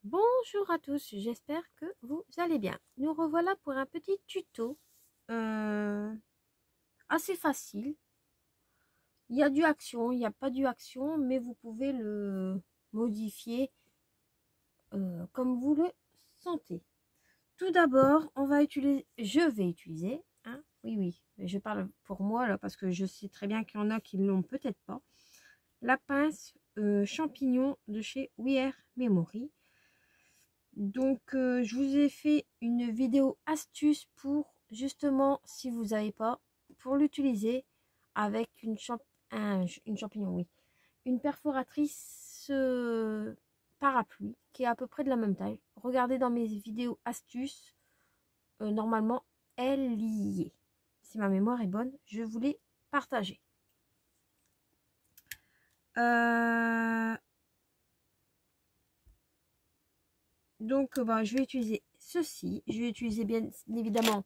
Bonjour à tous, j'espère que vous allez bien. Nous revoilà pour un petit tuto assez facile. Il y a du action, il n'y a pas du action, mais vous pouvez le modifier comme vous le sentez. Tout d'abord, je vais utiliser, hein, oui, mais je parle pour moi là parce que je sais très bien qu'il y en a qui ne l'ont peut-être pas, la pince champignon de chez We Are Memory. Donc, je vous ai fait une vidéo astuce pour, justement, si vous n'avez pas, pour l'utiliser avec une champignon, oui. Une perforatrice parapluie qui est à peu près de la même taille. Regardez dans mes vidéos astuces, normalement, elle y est. Si ma mémoire est bonne, je vous l'ai partagée. Donc, je vais utiliser ceci. Je vais utiliser bien évidemment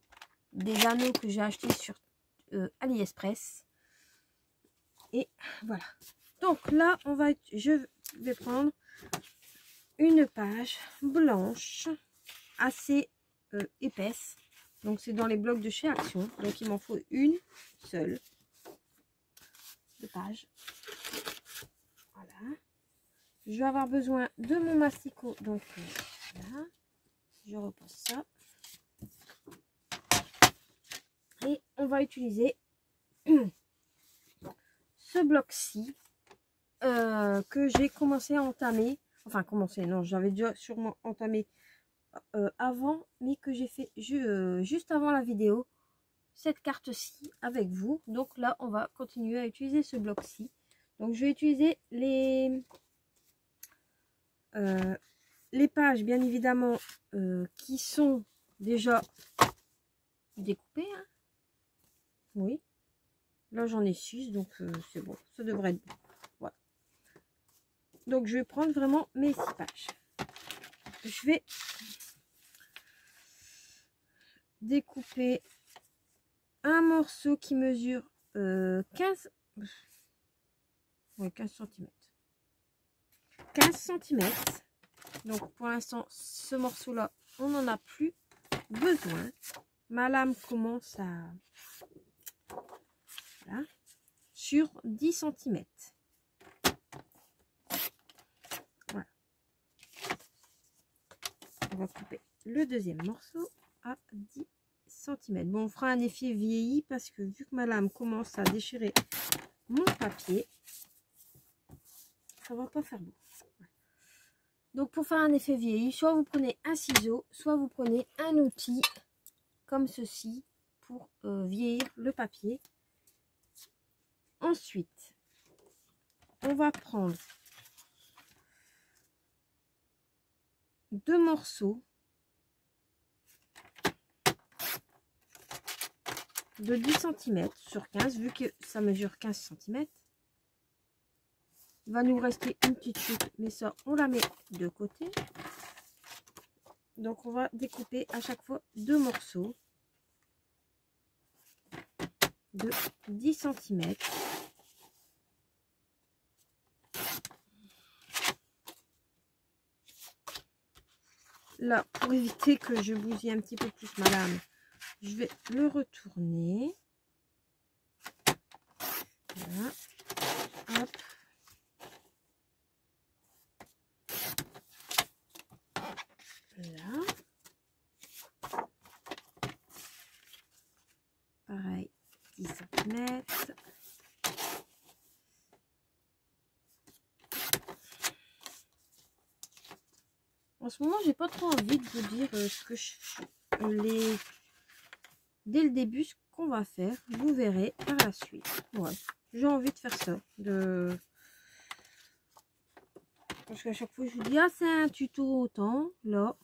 des anneaux que j'ai achetés sur AliExpress. Et voilà. Donc là, je vais prendre une page blanche assez épaisse. Donc, c'est dans les blocs de chez Action. Donc, il m'en faut une seule de page. Voilà. Je vais avoir besoin de mon masticot. Donc, voilà. Je repose ça. Et on va utiliser ce bloc-ci que j'ai commencé à entamer. Enfin, non, j'avais déjà sûrement entamé avant, mais que j'ai fait juste avant la vidéo, cette carte-ci avec vous. Donc là, on va continuer à utiliser ce bloc-ci. Donc, je vais utiliser les pages, bien évidemment, qui sont déjà découpées. Hein. Oui. Là, j'en ai 6, donc c'est bon. Ça devrait être bon. Voilà. Donc, je vais prendre vraiment mes 6 pages. Je vais découper un morceau qui mesure 15 cm. 15 cm. Donc, pour l'instant, ce morceau-là, on n'en a plus besoin. Ma lame commence à... Voilà. Sur 10 cm. Voilà. On va couper le deuxième morceau à 10 cm. Bon, on fera un effet vieilli parce que vu que ma lame commence à déchirer mon papier, ça va pas faire beau. Donc, pour faire un effet vieilli, soit vous prenez un ciseau, soit vous prenez un outil comme ceci pour vieillir le papier. Ensuite, on va prendre 2 morceaux de 10 cm sur 15, vu que ça mesure 15 cm. Il va nous rester une petite chute, mais ça, on la met de côté. Donc, on va découper à chaque fois 2 morceaux de 10 cm. Là, pour éviter que je bousille un petit peu plus ma lame, je vais le retourner. Voilà. Hop. Là. Pareil, 10 cm. En ce moment, j'ai pas trop envie de vous dire ce que dès le début ce qu'on va faire. Vous verrez par la suite. Ouais, j'ai envie de faire ça. Parce qu'à chaque fois, je vous dis, ah, c'est un tuto autant. Là,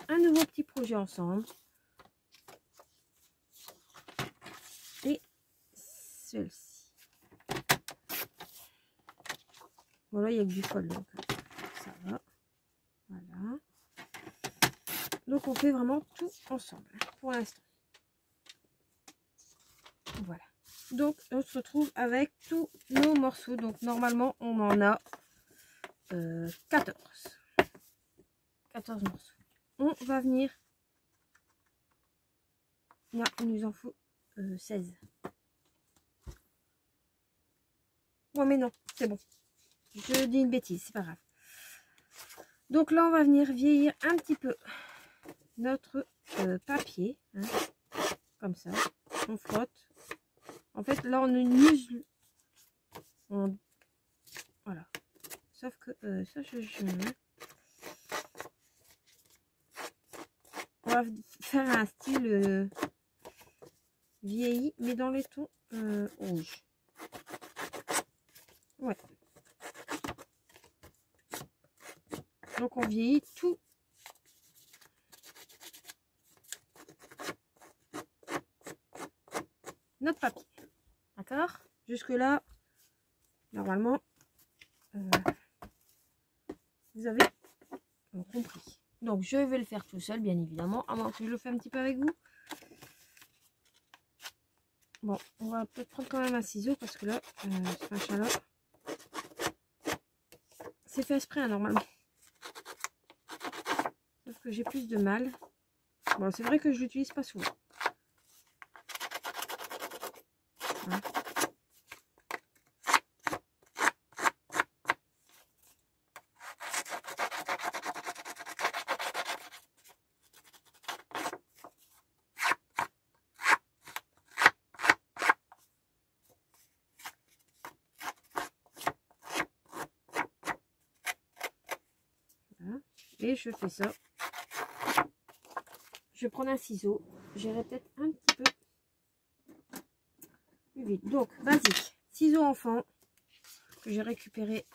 un nouveau petit projet ensemble. Et celle-ci. Voilà, il y a que du fol, donc ça va. Voilà. Donc, on fait vraiment tout ensemble pour l'instant. Voilà. Donc, on se retrouve avec tous nos morceaux. Donc, normalement, on en a 14. 14 morceaux. On va venir. Là, il nous en faut 16. Ouais, mais non, c'est bon. Je dis une bêtise, c'est pas grave. Donc là, on va venir vieillir un petit peu notre papier. Hein, comme ça. On frotte. En fait, là, on use. Voilà. Sauf que ça, on va faire un style vieilli, mais dans les tons rouges. Ouais. Donc, on vieillit tout. Notre papier. D'accord? Jusque-là, normalement, vous avez compris. Donc, je vais le faire tout seul, bien évidemment, à moins que je le fasse un petit peu avec vous. Bon, on va peut-être prendre quand même un ciseau, parce que là, ce machin-là, c'est fait exprès, hein, normalement. Sauf que j'ai plus de mal. Bon, c'est vrai que je l'utilise pas souvent. Hein. Voilà. Et je fais ça. Je vais prendre un ciseau. J'irai peut-être un petit peu plus vite. Donc, basique. Ciseaux enfant que j'ai récupéré.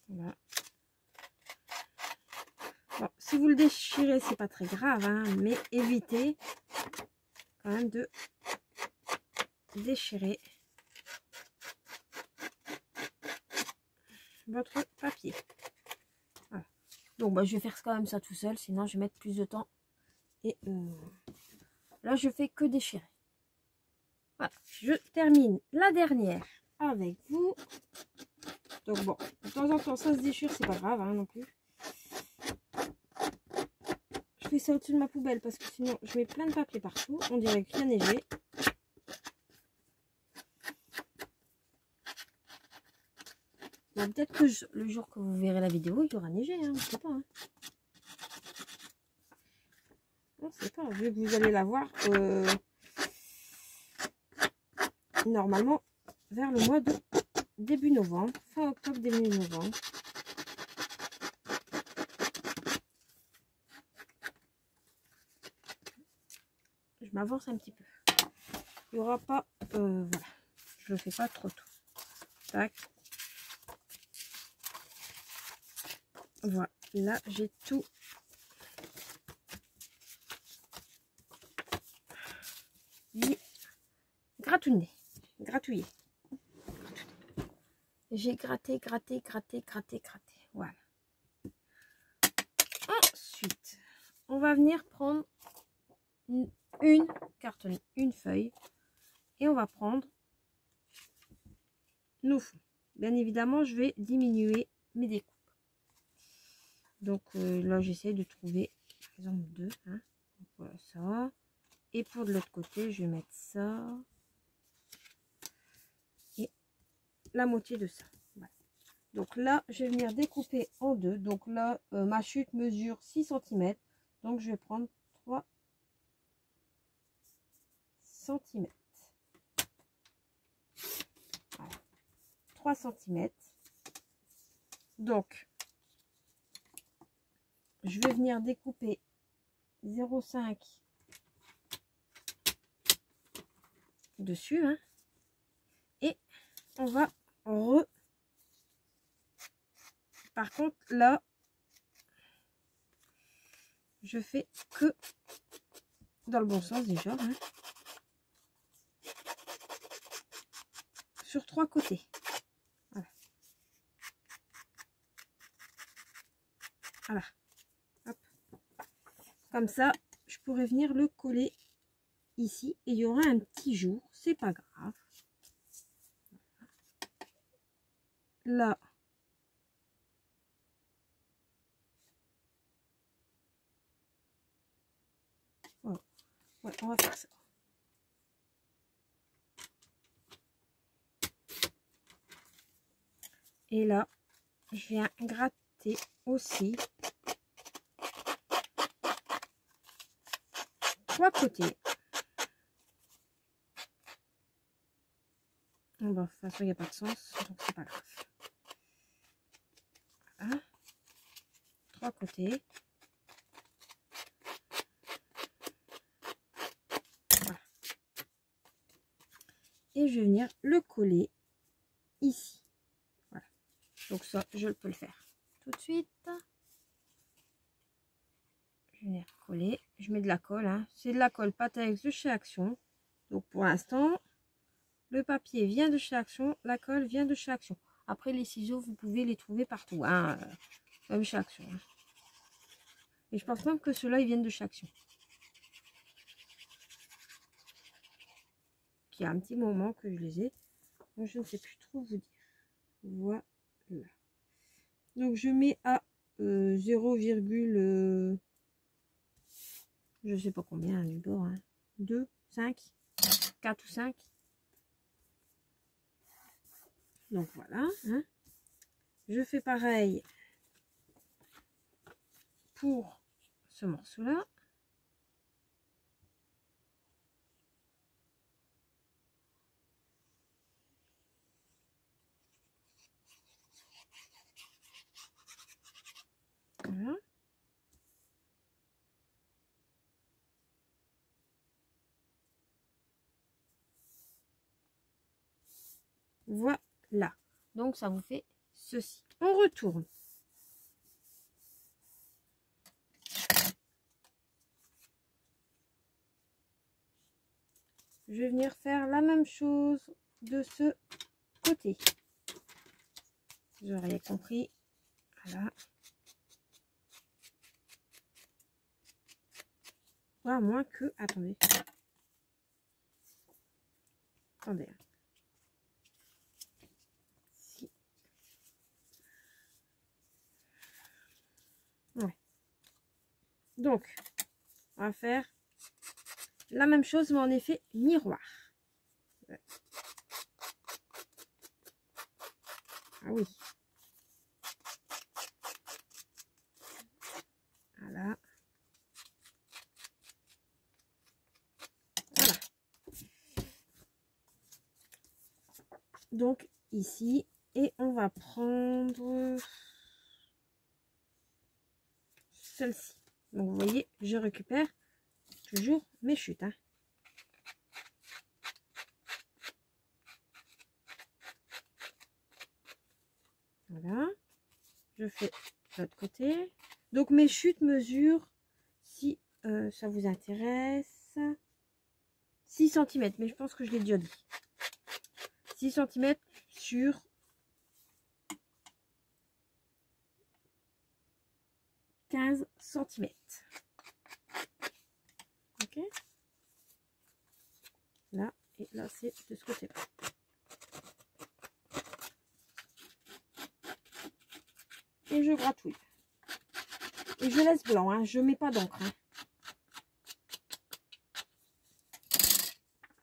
Voilà. Bon, si vous le déchirez, c'est pas très grave, hein, mais évitez quand même de déchirer votre papier. Voilà. Donc, bah, je vais faire quand même ça tout seul, sinon je vais mettre plus de temps. Et là, je fais que déchirer. Voilà, je termine la dernière avec vous. Donc bon, de temps en temps, ça se déchire, c'est pas grave, hein, non plus. Je fais ça au-dessus de ma poubelle parce que sinon, je mets plein de papier partout. On dirait qu'il a neigé. Bon, peut-être que le jour que vous verrez la vidéo, il aura neigé, hein, on ne sait pas. Hein. On ne sait pas, vu que vous allez la voir normalement vers le mois de début novembre, fin octobre, début novembre. Je m'avance un petit peu. Il n'y aura pas, voilà, je le fais pas trop tôt. Tac. Voilà, là j'ai tout gratouillé. J'ai gratté. Voilà. Ensuite, on va venir prendre une carton, une feuille, et on va prendre nos fonds. Bien évidemment, je vais diminuer mes découpes. Donc là, j'essaie de trouver, par exemple, deux. Hein. Donc, voilà ça. Et pour de l'autre côté, je vais mettre ça. Et la moitié de ça. Voilà. Donc là, je vais venir découper en deux. Donc là, ma chute mesure 6 cm. Donc je vais prendre 3 cm. Voilà. 3 cm. Donc, je vais venir découper 0,5 dessus. Hein, et on va Par contre, là, je fais que dans le bon sens déjà. Hein, sur 3 côtés. Voilà. Voilà. Hop. Comme ça, je pourrais venir le coller ici et il y aura un petit jour, c'est pas grave. Là, voilà. Ouais, on va faire ça. Et là, je viens gratter aussi 3 côtés. Bon, de toute façon, il n'y a pas de sens, donc c'est pas grave. Voilà. 3 côtés. Voilà. Et je vais venir le coller ici. Voilà. Donc ça, je peux le faire tout de suite. Je vais venir coller. Je mets de la colle. Hein. C'est de la colle Pattex de chez Action. Donc pour l'instant, le papier vient de chez Action. La colle vient de chez Action. Après, les ciseaux, vous pouvez les trouver partout. Hein. Comme chez Action. Hein. Et je pense même que ceux-là, ils viennent de chez Action. Il y a un petit moment que je les ai. Donc, je ne sais plus trop vous dire. Voilà. Donc, je mets à 0, je sais pas combien du bord. Hein. 2, 5, 4 ou 5. Donc, voilà. Hein. Je fais pareil pour ce morceau-là. Voilà. Voilà. Donc, ça vous fait ceci. On retourne. Je vais venir faire la même chose de ce côté. Vous auriez compris. Voilà. À moins que... Attendez. Attendez. Si. Ouais. Donc, on va faire la même chose, mais en effet miroir. Ouais. Ah oui. Voilà. Voilà. Donc, ici. Et on va prendre celle-ci. Donc, vous voyez, je récupère toujours mes chutes. Hein. Voilà. Je fais de l'autre côté. Donc, mes chutes mesurent, si ça vous intéresse, 6 cm. Mais je pense que je l'ai déjà dit. 6 cm sur 15 cm. Ok. Là, et là, c'est de ce côté-là. Et je gratouille. Et je laisse blanc, hein, je mets pas d'encre. Hein.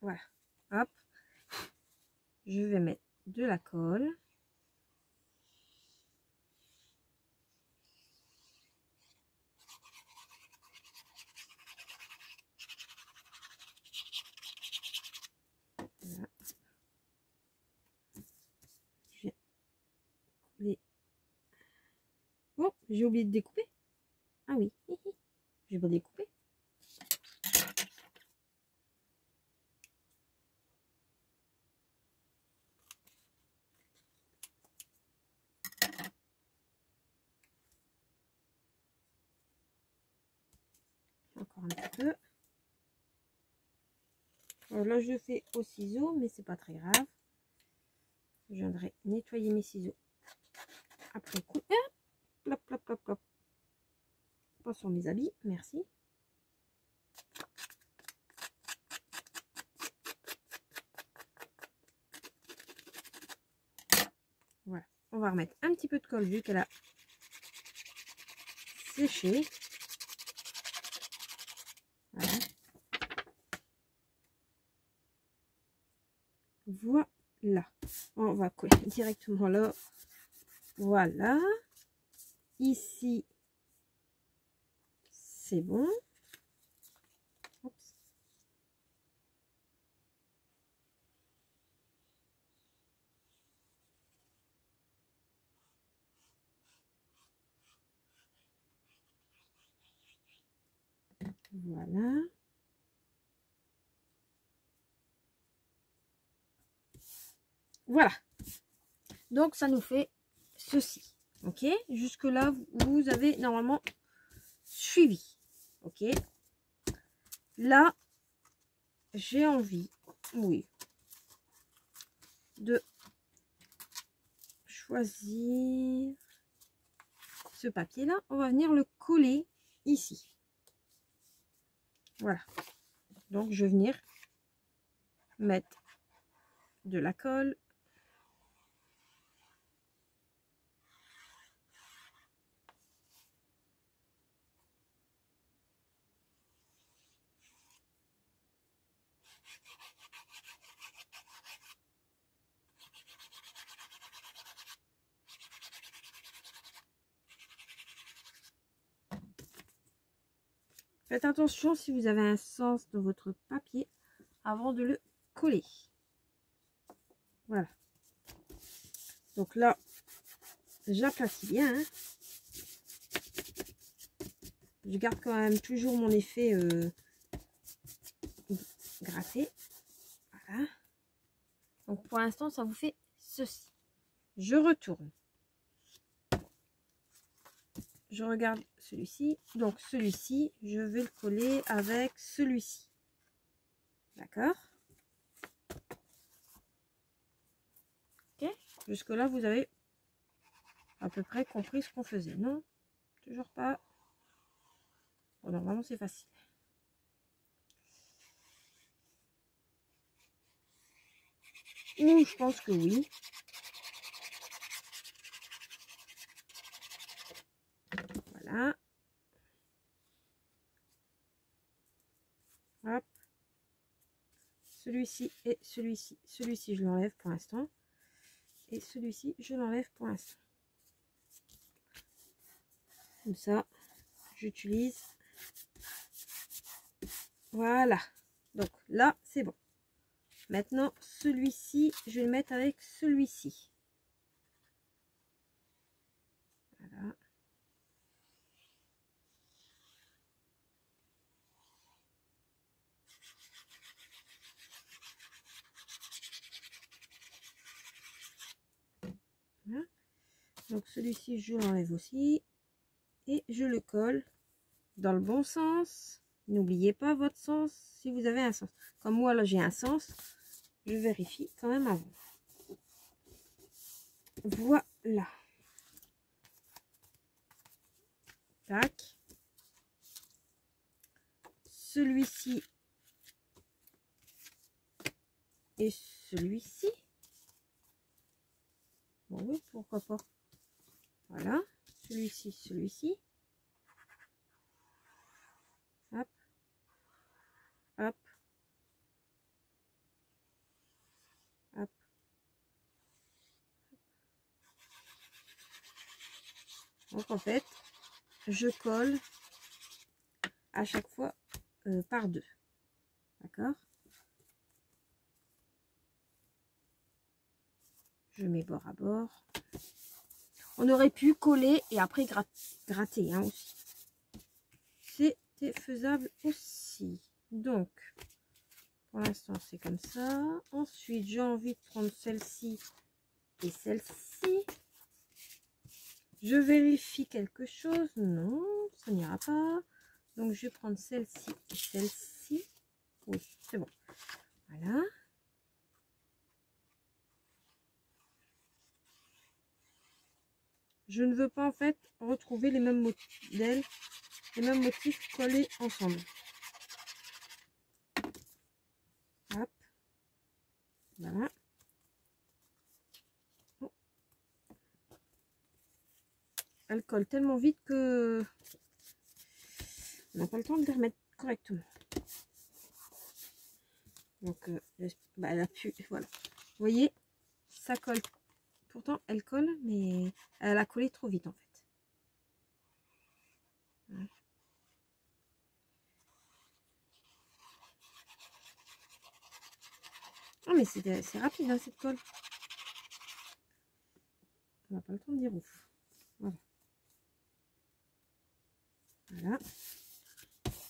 Voilà. Hop. Je vais mettre de la colle. Voilà. Je vais coller. Oh, j'ai oublié de découper. Ah oui. Je vais découper. Encore un petit peu. Alors là, je le fais au ciseau, mais c'est pas très grave. Je viendrai nettoyer mes ciseaux après coup. Plop, plop, plop, plop. Pas sur mes habits, merci. on va remettre un petit peu de colle vu qu'elle a séché. Voilà. Voilà. On va coller directement là. Voilà. Ici, c'est bon. Oups. Voilà. Voilà. Donc, ça nous fait ceci. Ok. Jusque là, vous avez normalement suivi. Ok. Là, j'ai envie, oui, de choisir ce papier là. On va venir le coller ici. Voilà. Donc, je vais venir mettre de la colle. Faites attention si vous avez un sens dans votre papier avant de le coller. Voilà. Donc là, j'aplatis bien. Hein. Je garde quand même toujours mon effet gratté. Voilà. Donc pour l'instant, ça vous fait ceci. Je retourne. Je regarde celui-ci. Donc celui-ci, je vais le coller avec celui-ci. D'accord? Ok? Jusque-là, vous avez à peu près compris ce qu'on faisait. Non? Toujours pas. Bon, normalement, c'est facile. Ou je pense que oui. Voilà. Hop. Celui-ci et celui-ci. Celui-ci, je l'enlève pour l'instant. Et celui-ci, je l'enlève pour l'instant. Comme ça, j'utilise. Voilà. Donc là, c'est bon. Maintenant, celui-ci, je vais le mettre avec celui-ci. Voilà. Voilà. Donc celui-ci, je l'enlève aussi. Et je le colle dans le bon sens. N'oubliez pas votre sens si vous avez un sens. Comme moi, là, j'ai un sens. Je vérifie quand même avant. Voilà. Tac. Celui-ci et celui-ci. Bon, oui, pourquoi pas. Voilà. Celui-ci, celui-ci. Hop. Hop. Hop. Donc, en fait, je colle à chaque fois par deux. D'accord? Je mets bord à bord. On aurait pu coller et après gratter hein, aussi. C'était faisable aussi. Donc, pour l'instant, c'est comme ça. Ensuite, j'ai envie de prendre celle-ci et celle-ci. Je vérifie quelque chose. Non, ça n'ira pas. Donc, je vais prendre celle-ci et celle-ci. Oui, c'est bon. Voilà. Je ne veux pas en fait retrouver les mêmes modèles, les mêmes motifs collés ensemble. Hop. Voilà. Oh. elle colle tellement vite que on n'a pas le temps de les remettre correctement. Donc, bah, elle a pu, voilà. Vous voyez, ça colle. Pourtant, elle colle, mais elle a collé trop vite en fait. Ouais. Oh, mais c'est rapide hein, cette colle. On n'a pas le temps de dire ouf. Voilà. Voilà.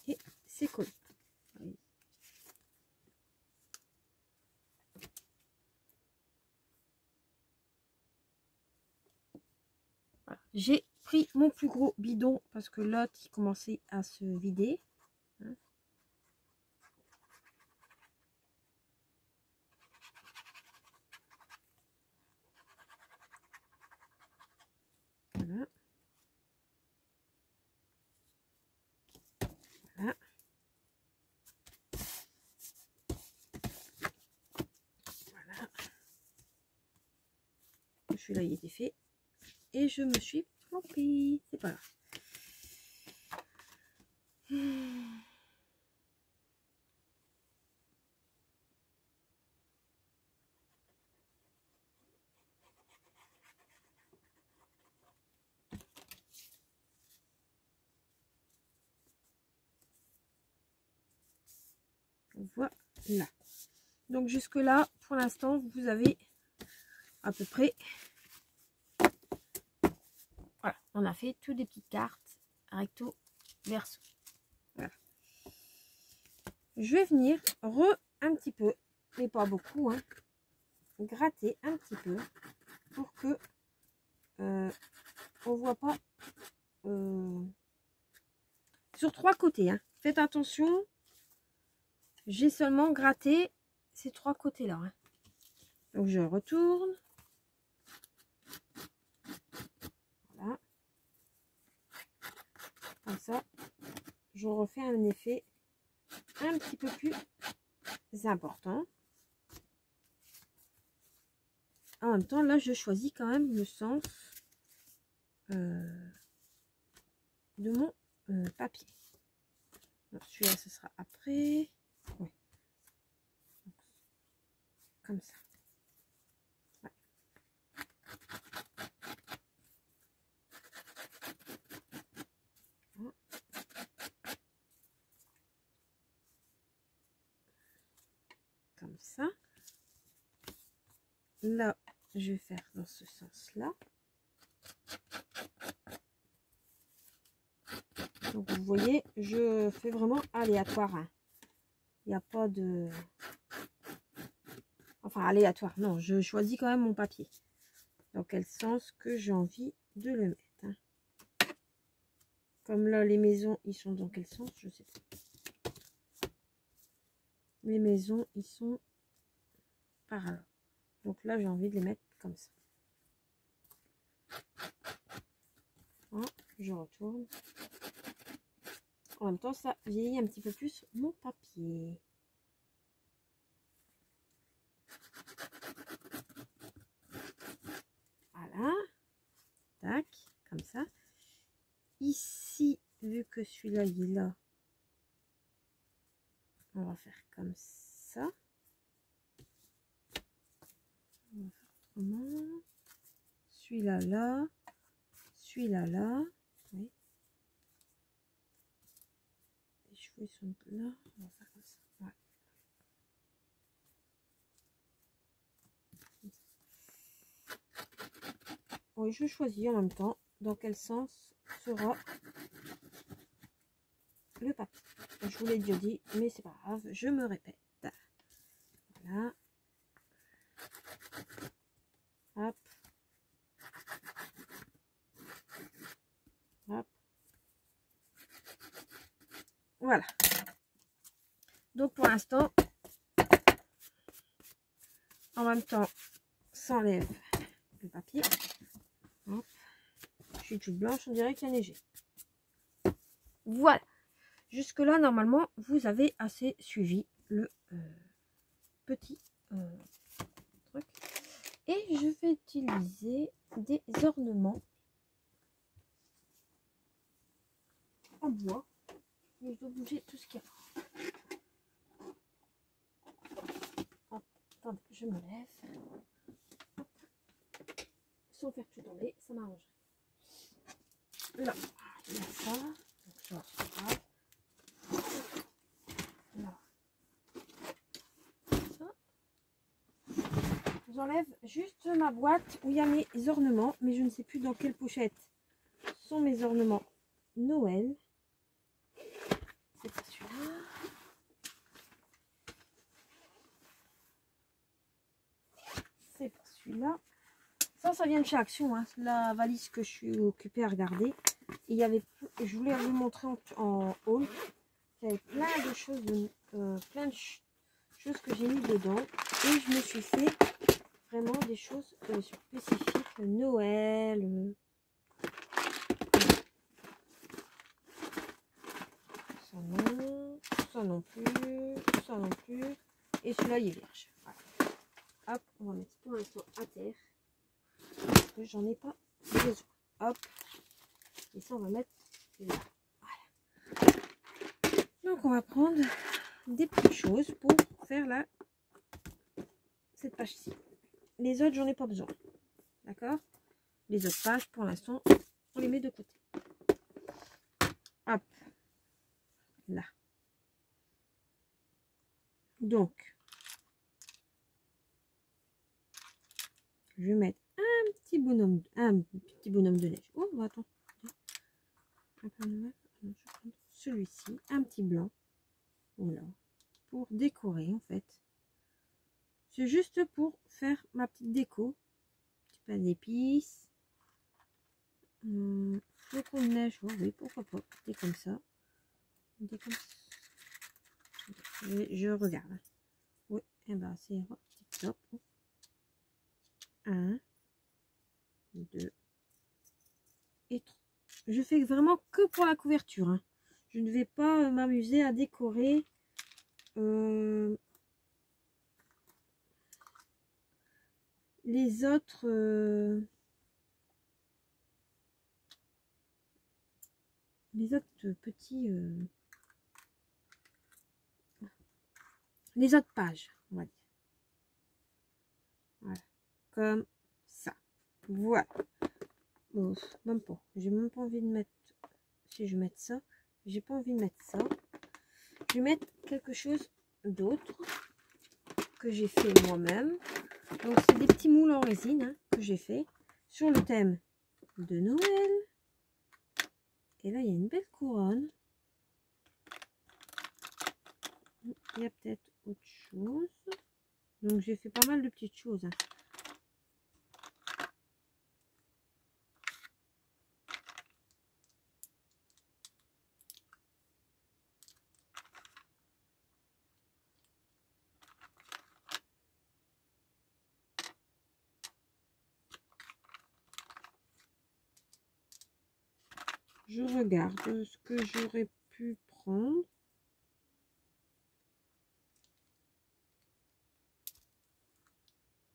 Et c'est collé. Voilà. J'ai pris mon plus gros bidon parce que l'autre il commençait à se vider. Hein. Voilà. Voilà. Voilà. Celui-là il était fait. Et je me suis trompée. C'est pas grave. Voilà. Donc jusque là, pour l'instant, vous avez à peu près... Voilà, on a fait toutes des petites cartes recto verso. Voilà. Je vais venir un petit peu, mais pas beaucoup, hein, gratter un petit peu pour que on voit pas sur 3 côtés. Hein. Faites attention, j'ai seulement gratté ces 3 côtés là. Hein. Donc je retourne. Voilà. Comme ça, je refais un effet un petit peu plus important. En même temps, là, je choisis quand même le sens de mon papier. Celui-là, ce sera après. Ouais. Comme ça. Ouais. Comme ça. Là, je vais faire dans ce sens-là. Donc, vous voyez, je fais vraiment aléatoire. Hein. Il n'y a pas de... Enfin, aléatoire. Non, je choisis quand même mon papier. Dans quel sens que j'ai envie de le mettre. Hein. Comme là, les maisons, ils sont dans quel sens? Je sais pas. Les maisons, ils sont par là. Donc là, j'ai envie de les mettre comme ça. Voilà, je retourne. En même temps, ça vieillit un petit peu plus mon papier. Voilà. Tac, comme ça. Ici, vu que celui-là, il est là, on va faire comme ça. On va faire autrement. Celui-là, là. Celui-là, là. Oui. Les cheveux, ils sont là. On va faire comme ça. Voilà. Oui, je choisis en même temps dans quel sens sera le papier. Je vous l'ai déjà dit, mais c'est pas grave, je me répète. Voilà. Hop. Hop. Voilà. Donc pour l'instant, en même temps, s'enlève le papier. Hop. Je suis toute blanche, on dirait qu'il y a neigé. Voilà. Jusque là, normalement, vous avez assez suivi le petit truc. Et je vais utiliser des ornements en bois. Mais je dois bouger tout ce qu'il y a. Attendez, je me lève. Sans faire tout tomber, ça m'arrange. Là, il y a ça. Donc ça, c'est grave. Là. Ça. J'enlève juste ma boîte où il y a mes ornements, mais je ne sais plus dans quelle pochette sont mes ornements Noël. C'est pas celui-là. C'est pas celui-là. Ça vient de chez Action, hein. La valise que je suis occupée à regarder. Il y avait, je voulais vous montrer en haul. Il y avait plein de choses, choses que j'ai mis dedans. Et je me suis fait vraiment des choses spécifiques. Noël. Ça non, ça non plus, ça non plus. Et celui-là, il est vierge. Voilà. Hop, on va mettre pour l'instant à terre. Parce que j'en ai pas besoin. Hop. Et ça, on va mettre là. Voilà. Donc, on va prendre des petites choses pour faire cette page-ci. Les autres, j'en ai pas besoin. D'accord? Les autres pages, pour l'instant, on les met de côté. Hop. Là. Donc, je vais mettre un petit bonhomme de neige. Oh, bah, attends. Celui-ci, un petit blanc. Voilà. Pour décorer, en fait. C'est juste pour faire ma petite déco. Petit pain d'épices. Flocon de neige. Oh, oui, pourquoi pas. Des comme ça. Des comme ça. Je regarde. Oui, et ben c'est top. 1, 2 et 3. Je fais vraiment que pour la couverture. Hein. Je ne vais pas m'amuser à décorer les autres petits les autres pages, on va dire. Voilà, comme ça. Voilà. Bon, même pas. J'ai même pas envie de mettre. Si je mets ça, j'ai pas envie de mettre ça. Je vais mettre quelque chose d'autre que j'ai fait moi-même. Donc c'est des petits moules en résine hein, que j'ai fait sur le thème de Noël. Et là il y a une belle couronne. Il y a peut-être autre chose. Donc j'ai fait pas mal de petites choses. Hein. Je regarde ce que j'aurais pu prendre.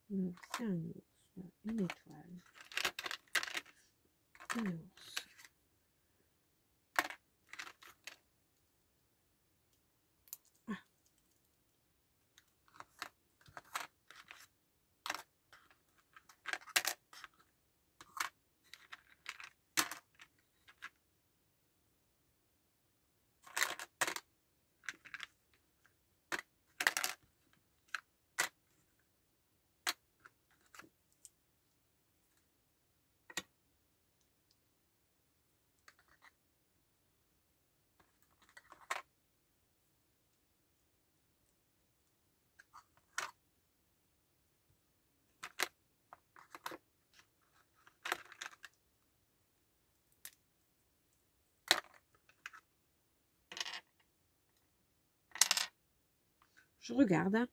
C'est un ours, une étoile, un ours. Ah. Je regarde. Hein.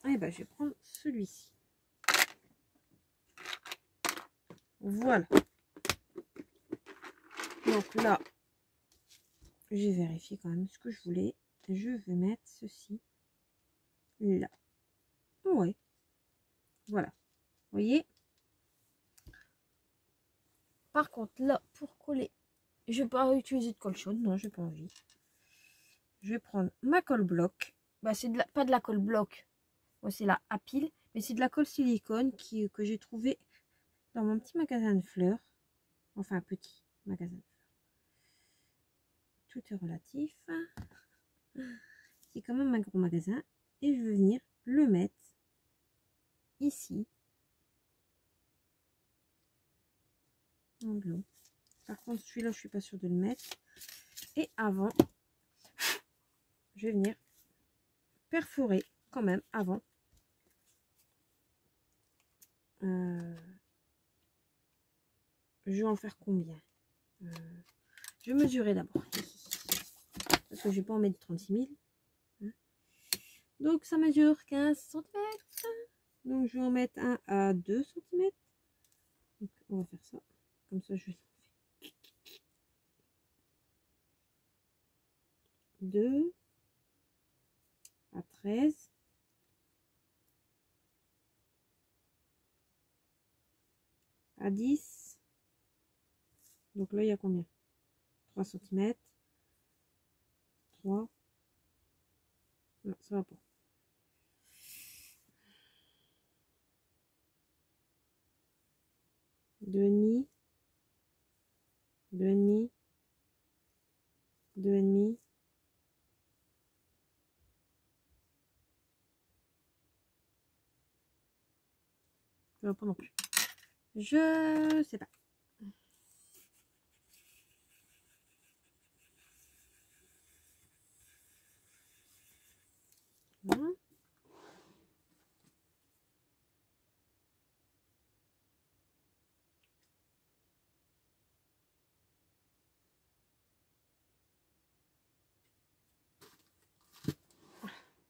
Et ben, je vais prendre celui-ci. Voilà. Donc là, j'ai vérifié quand même ce que je voulais. Je vais mettre ceci là. Ouais. Voilà. Vous voyez? Par contre, là, pour coller, je vais pas utiliser de colle chaude. Non, j'ai pas envie. Je vais prendre ma colle bloc. Bah, c'est pas de la colle bloc. Moi, c'est la à pile. Mais c'est de la colle silicone que j'ai trouvé dans mon petit magasin de fleurs. Enfin, petit magasin de fleurs. Tout est relatif. C'est quand même un gros magasin. Et je vais venir le mettre ici. En bleu. Par contre, celui-là, je suis pas sûre de le mettre. Et avant, je vais venir perforer quand même avant. Je vais en faire combien? Je vais mesurer d'abord. Parce que je vais pas en mettre 36 000. Hein. Donc, ça mesure 15 cm. Donc, je vais en mettre un à 2 cm. Donc, on va faire ça. Comme ça, je vais 2 à 13. À 10. Donc là, il y a combien? 3 cm. 3. Non, ça va pas. 2,5. 2,5. 2,5. Ça va pas non plus. Je sais pas. Voilà.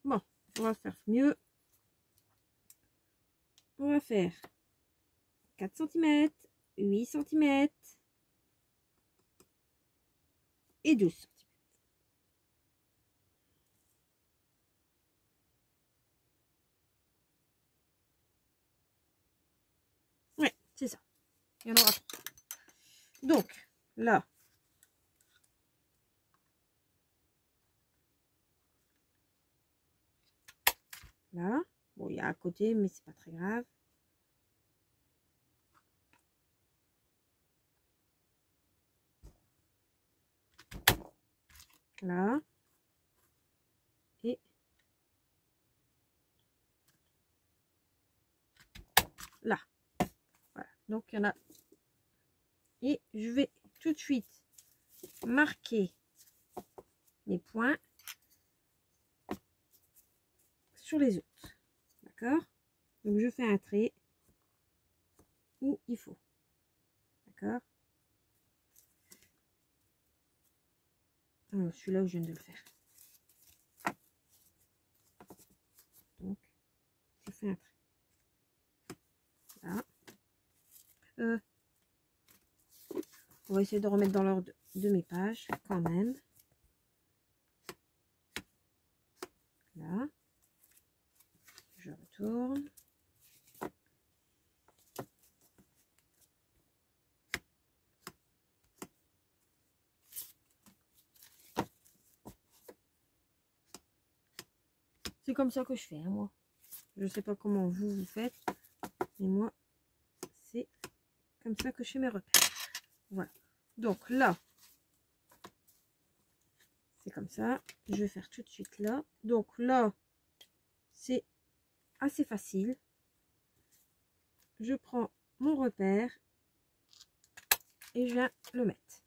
Bon, on va faire mieux. On va faire 4 cm, 8 cm et 12 cm. Ouais, c'est ça. Il y en aura 3. Donc, là, là, bon, il y a à côté, mais c'est pas très grave. Là. Et là. Voilà. Donc, il y en a. Et je vais tout de suite marquer mes points sur les autres. D'accord? Donc, je fais un trait où il faut. D'accord? Celui-là où je viens de le faire. Donc, je fais un trait. Là. On va essayer de remettre dans l'ordre de mes pages quand même. Là. Je retourne. C'est comme ça que je fais, hein, moi. Je sais pas comment vous faites, mais moi, c'est comme ça que je fais mes repères. Voilà. Donc là, c'est comme ça. Je vais faire tout de suite là. Donc là, c'est assez facile. Je prends mon repère et je viens le mettre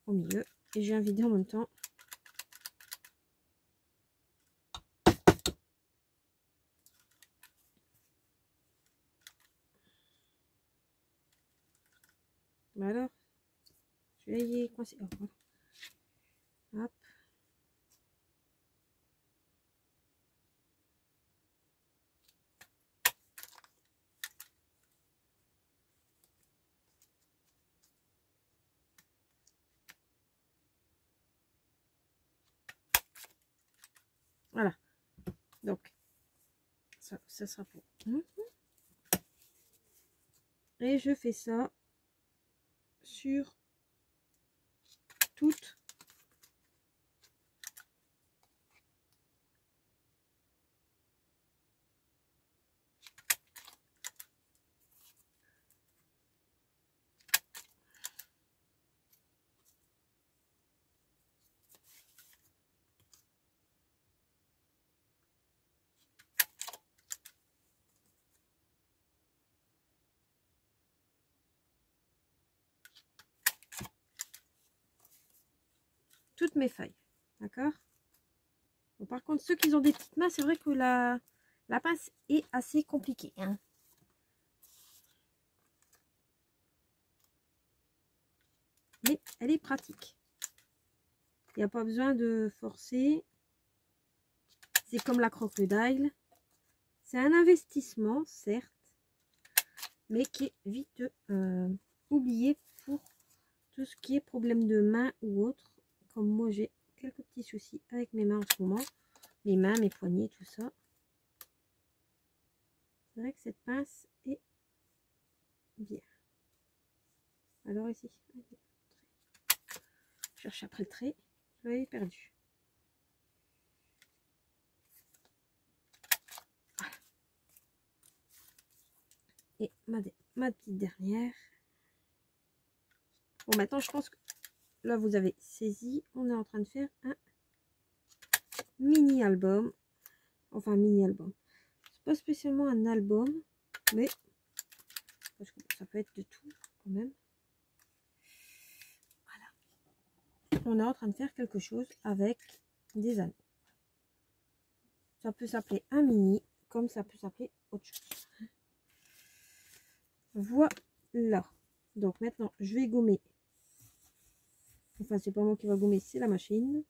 au milieu. Et je viens vider en même temps. Bah alors, celui-là, il est coincé. Oh, voilà. Hop. Voilà. Donc, ça sera pour. Et je fais ça sur toutes mes feuilles. D'accord. Bon, par contre, ceux qui ont des petites mains, c'est vrai que la pince est assez compliquée. Hein. Mais elle est pratique. Il n'y a pas besoin de forcer. C'est comme la crocodile. C'est un investissement, certes, mais qui est vite oublié pour tout ce qui est problème de main ou autre. Comme moi, j'ai quelques petits soucis avec mes mains en ce moment. Mes mains, mes poignets, tout ça. C'est vrai que cette pince est bien. Alors ici, je cherche après le trait. Je l'avais perdu. Voilà. Et ma petite dernière. Bon, maintenant, je pense que là, vous avez saisi. On est en train de faire un mini-album. Enfin, mini-album. C'est pas spécialement un album, mais parce que ça peut être de tout quand même. Voilà. On est en train de faire quelque chose avec des anneaux. Ça peut s'appeler un mini, comme ça peut s'appeler autre chose. Voilà. Donc maintenant, je vais gommer. Enfin, c'est pas moi qui va gommer, c'est la machine.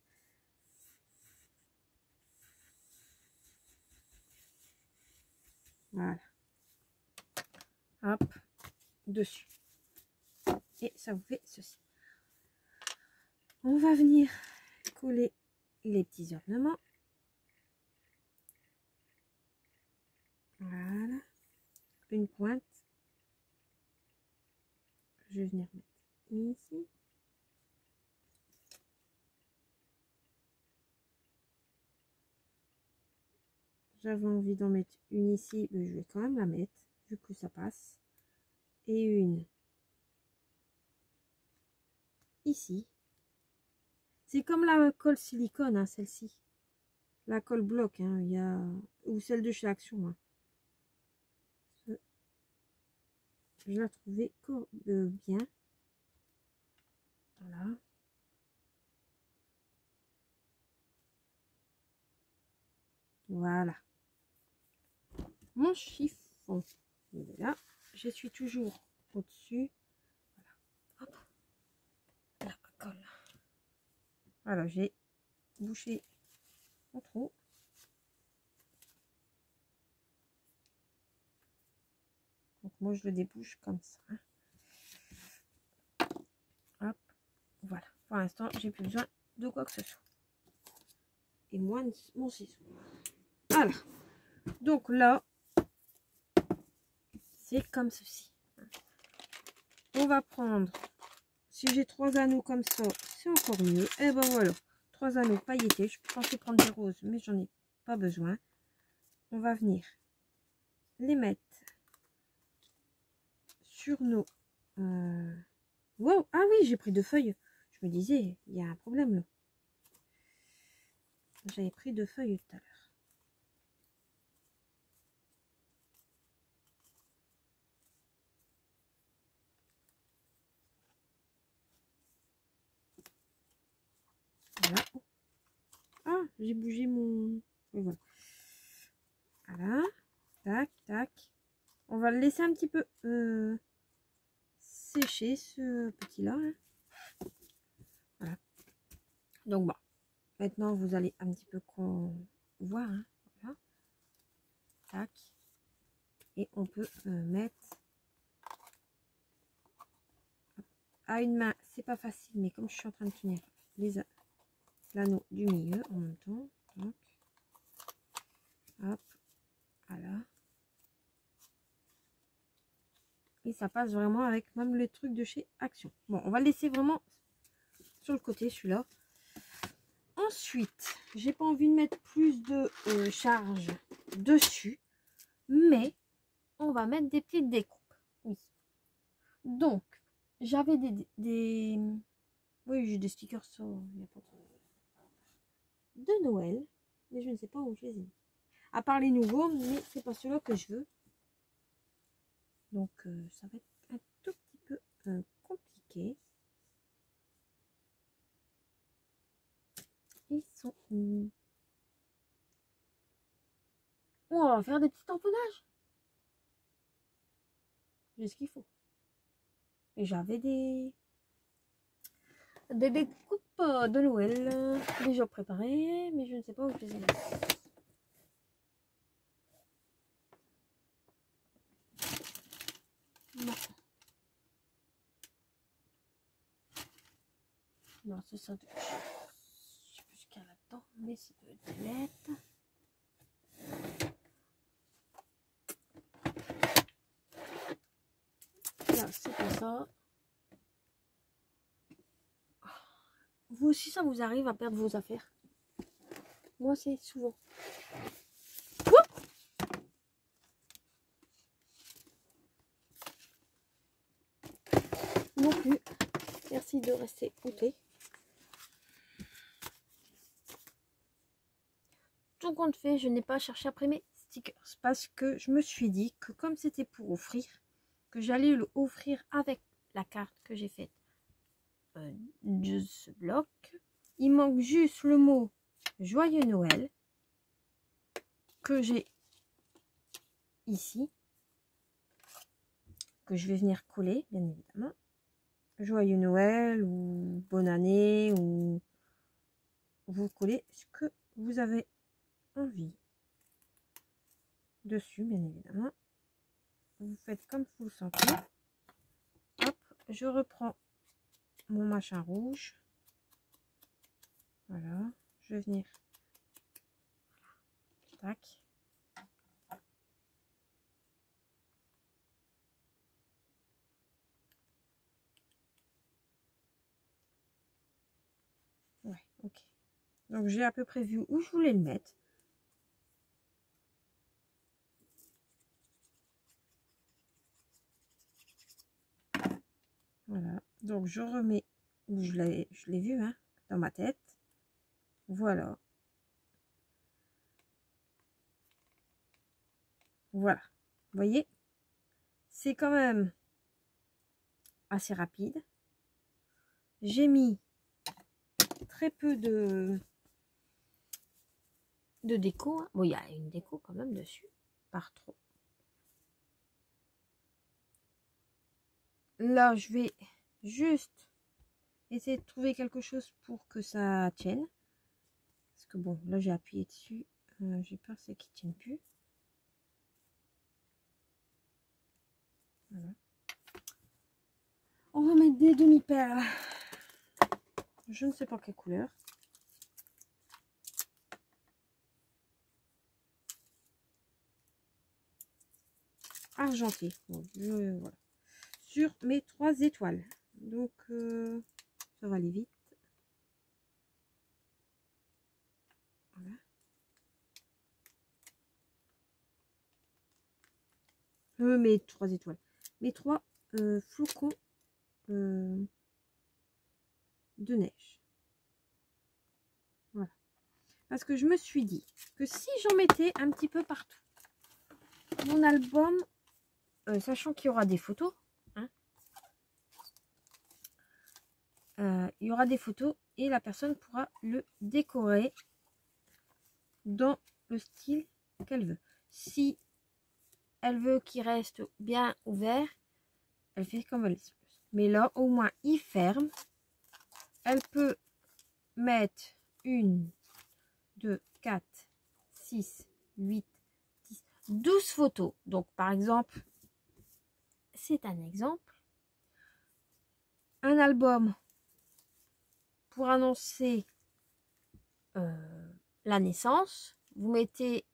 Voilà. Hop, dessus. Et ça vous fait ceci. On va venir coller les petits ornements. Voilà. Une pointe. Je vais venir mettre ici. J'avais envie d'en mettre une ici, mais je vais quand même la mettre, vu que ça passe. Et une ici. C'est comme la colle silicone, hein, celle-ci. La colle bloc, hein, il y a... ou celle de chez Action. Hein. Je la trouvais bien. Voilà. Voilà. Mon chiffon. Il est là. Je suis toujours au-dessus. Voilà. Hop. La colle. Voilà, j'ai bouché mon trou. Donc moi je le débouche comme ça. Hein. Hop. Voilà. Pour l'instant, j'ai plus besoin de quoi que ce soit. Et moi, mon ciseau. Voilà. Donc là, c'est comme ceci. On va prendre, si j'ai 3 anneaux comme ça, c'est encore mieux. Et ben voilà, 3 anneaux pailletés. Je pensais prendre des roses, mais j'en ai pas besoin. On va venir les mettre sur nos... Wow, ah oui, j'ai pris 2 feuilles. Je me disais, il y a un problème là. J'avais pris 2 feuilles tout à l'heure. Voilà. Ah, j'ai bougé mon... Voilà. Voilà. Tac, tac. On va le laisser un petit peu sécher, ce petit-là. Hein. Voilà. Donc, bon. Maintenant, vous allez un petit peu voir. Hein. Voilà. Tac. Et on peut mettre... À une main, c'est pas facile, mais comme je suis en train de tenir l'anneau du milieu en même temps. Donc, Hop, voilà. Et ça passe vraiment avec même les trucs de chez Action. Bon, on va le laisser vraiment sur le côté, celui-là. Ensuite, j'ai pas envie de mettre plus de charge dessus, mais on va mettre des petites découpes. Oui. Donc, j'avais des... Oui, j'ai des stickers sur... Il y a pas de Noël, mais je ne sais pas où je les ai mis. À part les nouveaux, mais c'est pas ceux-là que je veux. Donc, ça va être un tout petit peu compliqué. Ils sont où? On va faire des petits tamponnages. J'ai ce qu'il faut. Et j'avais des découpes de Noël déjà préparées, mais je ne sais pas où je les ai mis. Non. Non, c'est ça. Je sais plus ce qu'il y a là-dedans, mais c'est de l'être. Là, c'est pas ça. Vous aussi, ça vous arrive à perdre vos affaires? Moi, c'est souvent. Non plus. Merci de rester outé. Tout compte fait, je n'ai pas cherché après mes stickers parce que je me suis dit que comme c'était pour offrir, que j'allais le offrir avec la carte que j'ai faite de ce bloc. Il manque juste le mot Joyeux Noël que j'ai ici, que je vais venir coller, bien évidemment. Joyeux Noël ou bonne année, ou vous collez ce que vous avez envie dessus, bien évidemment. Vous faites comme vous le sentez. Hop, je reprends mon machin rouge. Voilà, je vais venir. Tac. Ouais, ok. Donc j'ai à peu près vu où je voulais le mettre. Voilà, donc je remets où je l'ai vu, hein, dans ma tête. Voilà. Voilà. Vous voyez, c'est quand même assez rapide. J'ai mis très peu de déco. Hein. Bon, il y a une déco quand même dessus, par trop. Là, je vais juste essayer de trouver quelque chose pour que ça tienne. Parce que bon, là, j'ai appuyé dessus. J'ai peur c'est qu'il ne tienne plus. Voilà. On va mettre des demi-perles. Je ne sais pas quelle couleur. Argenté. Bon, voilà. Sur mes 3 étoiles. Donc, ça va aller vite. Voilà. Mes 3 étoiles. Mes 3 flocons de neige. Voilà. Parce que je me suis dit que si j'en mettais un petit peu partout, mon album, sachant qu'il y aura des photos, hein, il y aura des photos et la personne pourra le décorer dans le style qu'elle veut. Si elle veut qu'il reste bien ouvert, elle fait comme elle veut. Mais là, au moins, il ferme. Elle peut mettre 1, 2, 4, 6, 8, 10, 12 photos. Donc, par exemple, c'est un exemple. Un album pour annoncer la naissance. Vous mettez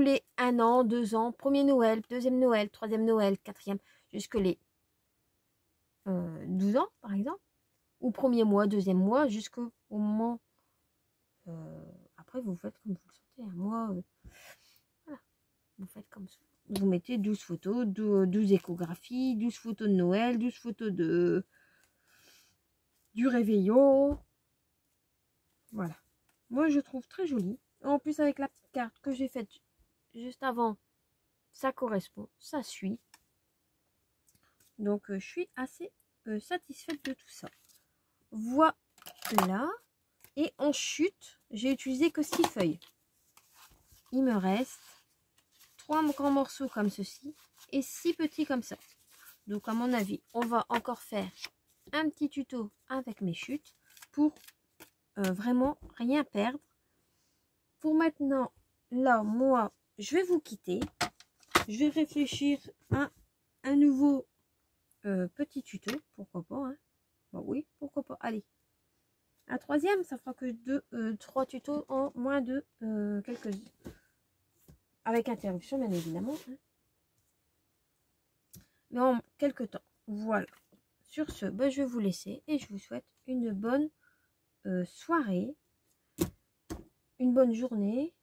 voulez 1 an, 2 ans, premier Noël, deuxième Noël, troisième Noël, quatrième, jusque les 12 ans par exemple, ou premier mois, deuxième mois, jusqu'au moment, après vous faites comme vous le sentez, un mois, voilà, vous faites comme ça. Vous mettez 12 photos, 12 échographies, 12 photos de Noël, 12 photos du réveillon. Voilà. Moi, je trouve très joli. En plus, avec la carte que j'ai faite juste avant, ça correspond, ça suit. Donc, je suis assez satisfaite de tout ça. Voilà. Et en chute, j'ai utilisé que 6 feuilles. Il me reste 3 grands morceaux comme ceci et 6 petits comme ça. Donc, à mon avis, on va encore faire un petit tuto avec mes chutes pour vraiment rien perdre. Pour maintenant, là, moi, je vais vous quitter. Je vais réfléchir à un nouveau petit tuto. Pourquoi pas, hein? Bon, oui, pourquoi pas. Allez. Un troisième, ça fera que 3 tutos en moins de quelques... Avec interruption, bien évidemment. Hein. Mais en quelques temps. Voilà. Sur ce, ben, je vais vous laisser et je vous souhaite une bonne soirée, une bonne journée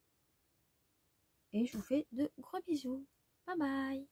et je vous fais de gros bisous. Bye bye.